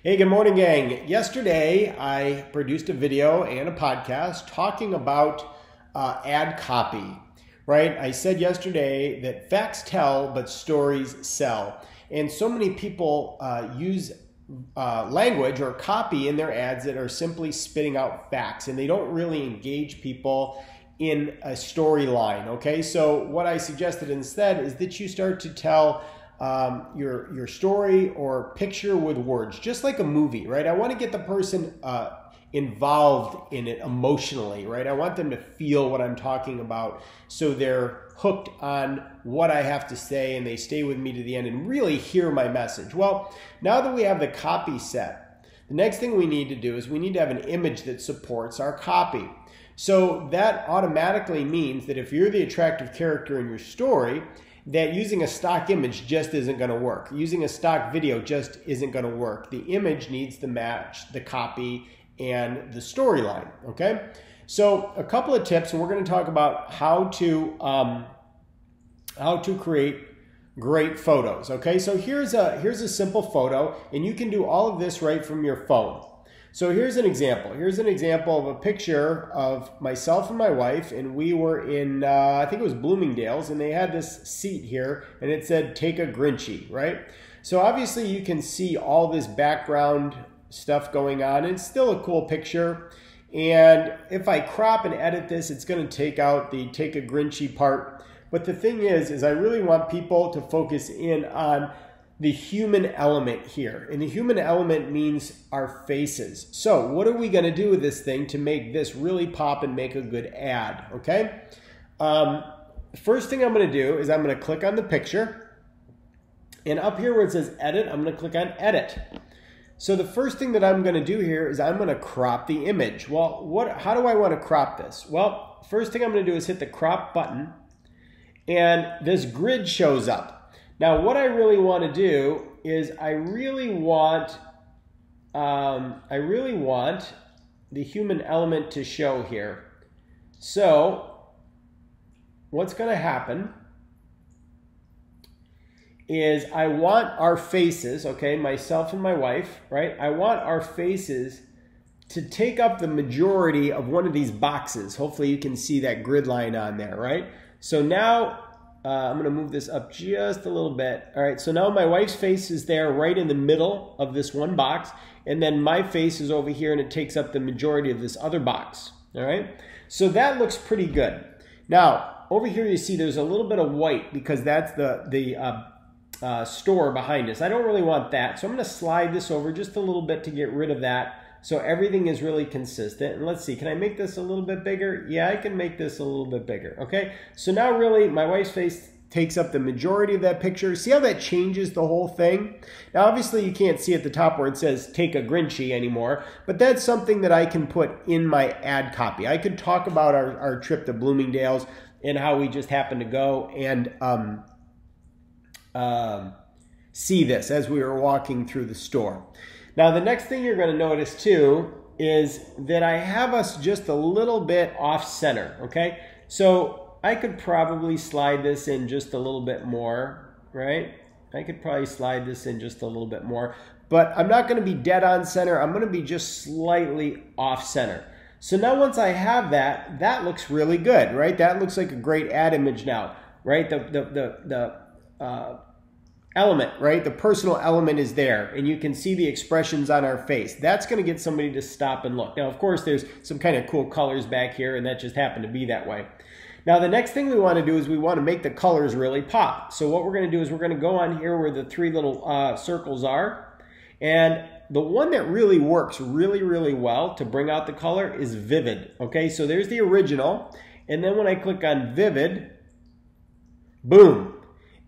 Hey, good morning, gang. Yesterday, I produced a video and a podcast talking about ad copy, right? I said yesterday that facts tell, but stories sell. And so many people use language or copy in their ads that are simply spitting out facts, and they don't really engage people in a storyline, okay? So what I suggested instead is that you start to tell your story or picture with words, just like a movie, right? I want to get the person involved in it emotionally, right? I want them to feel what I'm talking about so they're hooked on what I have to say and they stay with me to the end and really hear my message. Well, now that we have the copy set, the next thing we need to do is we need to have an image that supports our copy. So that automatically means that if you're the attractive character in your story, that using a stock image just isn't going to work. Using a stock video just isn't going to work. The image needs to match the copy and the storyline, okay? So a couple of tips, and we're going to talk about how to create great photos, okay? So here's a simple photo, and you can do all of this right from your phone. So here's an example. Here's an example of a picture of myself and my wife, and we were in, I think it was Bloomingdale's, and they had this seat here, and it said, "Take a Grinchy," right? So obviously you can see all this background stuff going on. It's still a cool picture, and if I crop and edit this, it's going to take out the "Take a Grinchy" part. But the thing is I really want people to focus in on the human element here. And the human element means our faces. So what are we going to do with this thing to make this really pop and make a good ad, okay? First thing I'm going to do is I'm going to click on the picture. And up here where it says edit, I'm going to click on edit. So the first thing that I'm going to do here is I'm going to crop the image. Well, how do I want to crop this? Well, first thing I'm going to do is hit the crop button. And this grid shows up. Now, what I really want to do is I really want the human element to show here. So what's going to happen is I want our faces, okay, myself and my wife, right? I want our faces to take up the majority of one of these boxes. Hopefully you can see that grid line on there, right? So now I'm going to move this up just a little bit. All right, so now my wife's face is there right in the middle of this one box, and then my face is over here and it takes up the majority of this other box. All right, so that looks pretty good. Now, over here you see there's a little bit of white because that's the store behind us. I don't really want that, so I'm going to slide this over just a little bit to get rid of that. So everything is really consistent. And let's see, can I make this a little bit bigger? Yeah, I can make this a little bit bigger, okay? So now really my wife's face takes up the majority of that picture. See how that changes the whole thing? Now obviously you can't see at the top where it says "Take a Grinchy" anymore, but that's something that I can put in my ad copy. I could talk about our trip to Bloomingdale's and how we just happened to go and see this as we were walking through the store. Now, the next thing you're going to notice, too, is that I have us just a little bit off center, okay? So I could probably slide this in just a little bit more, right? I could probably slide this in just a little bit more, but I'm not going to be dead on center. I'm going to be just slightly off center. So now once I have that, that looks really good, right? That looks like a great ad image now, right? The element, right? The personal element is there, and you can see the expressions on our face. That's going to get somebody to stop and look. Now, of course, there's some kind of cool colors back here, and that just happened to be that way. Now, the next thing we want to do is we want to make the colors really pop. So what we're going to do is we're going to go on here where the three little circles are, and the one that really works really, really well to bring out the color is Vivid. Okay, so there's the original, and then when I click on Vivid, boom.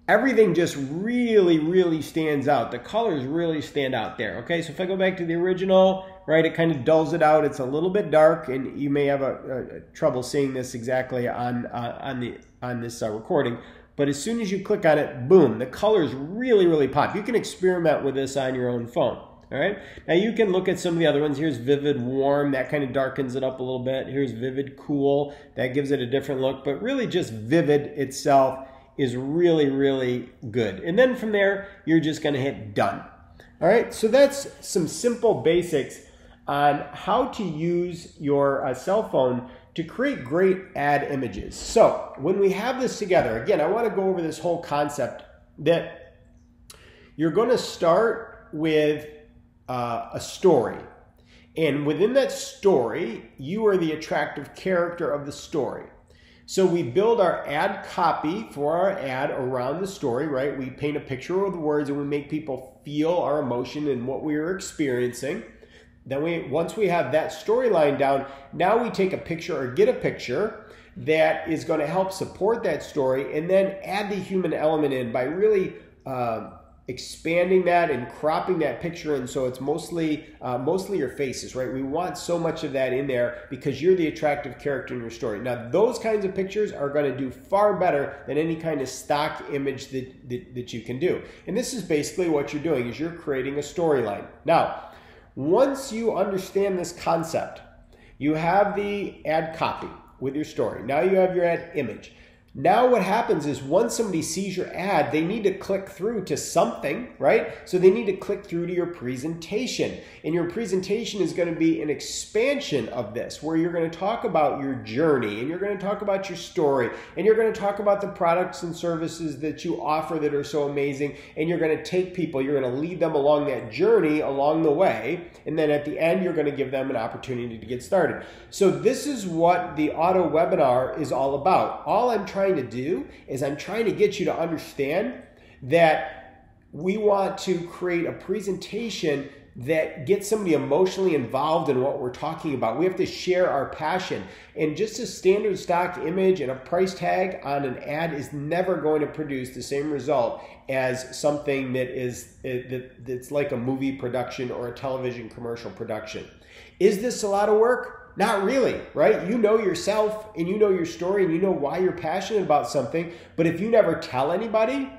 Everything just really, really stands out. The colors really stand out there. Okay, so if I go back to the original, right, it kind of dulls it out. It's a little bit dark, and you may have a trouble seeing this exactly on this recording. But as soon as you click on it, boom, the colors really, really pop. You can experiment with this on your own phone. All right, now you can look at some of the other ones. Here's Vivid Warm, that kind of darkens it up a little bit. Here's Vivid Cool, that gives it a different look. But really, just Vivid itself is really, really good. And then from there, you're just going to hit done. All right, so that's some simple basics on how to use your cell phone to create great ad images. So when we have this together, again, I want to go over this whole concept that you're going to start with a story. And within that story, you are the attractive character of the story. So we build our ad copy for our ad around the story, right? We paint a picture with the words and we make people feel our emotion and what we are experiencing. Then once we have that storyline down, now we take a picture or get a picture that is going to help support that story and then add the human element in by really expanding that and cropping that picture in so it's mostly your faces, right? We want so much of that in there because you're the attractive character in your story. Now, those kinds of pictures are going to do far better than any kind of stock image that you can do. And this is basically what you're doing is you're creating a storyline. Now, once you understand this concept, you have the ad copy with your story. Now you have your ad image. Now what happens is once somebody sees your ad, they need to click through to something, right? So they need to click through to your presentation. And your presentation is going to be an expansion of this, where you're going to talk about your journey, and you're going to talk about your story, and you're going to talk about the products and services that you offer that are so amazing, and you're going to take people, you're going to lead them along that journey along the way, and then at the end, you're going to give them an opportunity to get started. So this is what the auto webinar is all about. All I'm trying to do is I'm trying to get you to understand that we want to create a presentation that gets somebody emotionally involved in what we're talking about. We have to share our passion. And just a standard stock image and a price tag on an ad is never going to produce the same result as something that's like a movie production or a television commercial production. Is this a lot of work? Not really, right? You know yourself and you know your story and you know why you're passionate about something. But if you never tell anybody,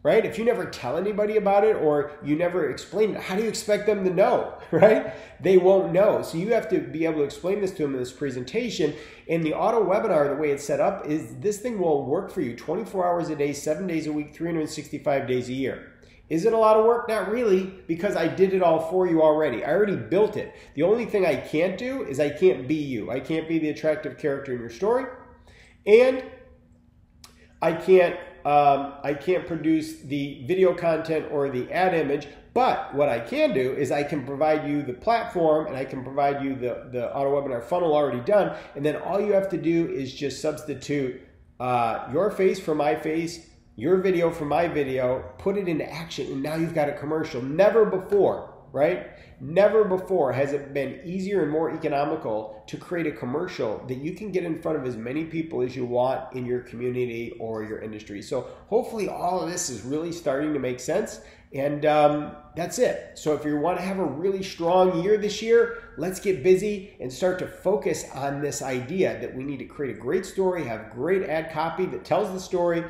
right? If you never tell anybody about it or you never explain it, how do you expect them to know, right? They won't know. So you have to be able to explain this to them in this presentation. And the auto webinar, the way it's set up, is this thing will work for you 24 hours a day, 7 days a week, 365 days a year. Is it a lot of work? Not really, because I did it all for you already. I already built it. The only thing I can't do is I can't be you. I can't be the attractive character in your story. And I can't produce the video content or the ad image, but what I can do is I can provide you the platform and I can provide you the auto webinar funnel already done, and then all you have to do is just substitute your face for my face, your video for my video, put it into action, and now you've got a commercial. Never before, right? Never before has it been easier and more economical to create a commercial that you can get in front of as many people as you want in your community or your industry. So hopefully all of this is really starting to make sense. And that's it. So if you want to have a really strong year this year, let's get busy and start to focus on this idea that we need to create a great story, have great ad copy that tells the story,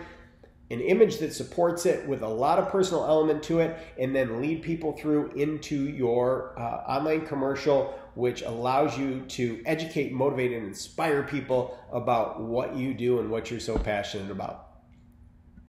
an image that supports it with a lot of personal element to it, and then lead people through into your online commercial, which allows you to educate, motivate, and inspire people about what you do and what you're so passionate about.